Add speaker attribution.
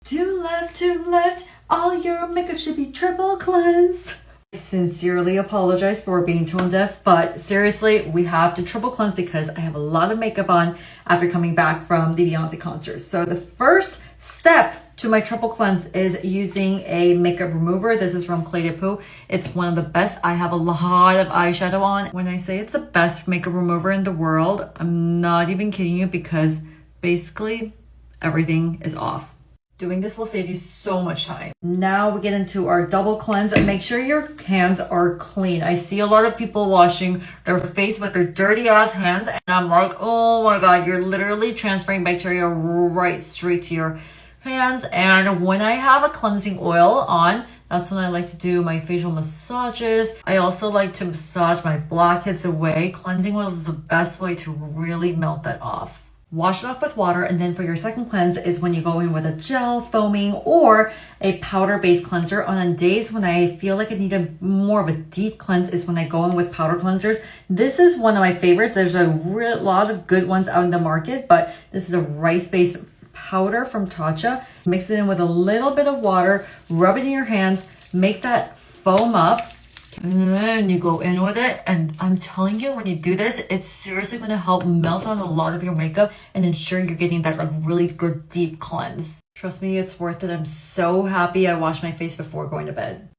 Speaker 1: To left, all your makeup should be triple cleanse. I sincerely apologize for being tone deaf, but seriously, we have to triple cleanse because I have a lot of makeup on after coming back from the Beyonce concert. So the first step to my triple cleanse is using a makeup remover. This is from Clé de Peau. It's one of the best. I have a lot of eyeshadow on. When I say it's the best makeup remover in the world, I'm not even kidding you, because basically everything is off. Doing this will save you so much time. Now we get into our double cleanse. Make sure your hands are clean. I see a lot of people washing their face with their dirty ass hands, and I'm like, oh my god, you're literally transferring bacteria right straight to your hands. And when I have a cleansing oil on, that's when I like to do my facial massages. I also like to massage my blackheads away. Cleansing oil is the best way to really melt that off. Wash it off with water, and then for your second cleanse is when you go in with a gel, foaming, or a powder-based cleanser. On days when I feel like I need more of a deep cleanse is when I go in with powder cleansers. This is one of my favorites. There's a lot of good ones out in the market, but this is a rice-based powder from Tatcha. Mix it in with a little bit of water, rub it in your hands, make that foam up, and then you go in with it. And I'm telling you, when you do this, it's seriously going to help melt on a lot of your makeup and ensure you're getting that really good deep cleanse. Trust me, it's worth it. I'm so happy I washed my face before going to bed.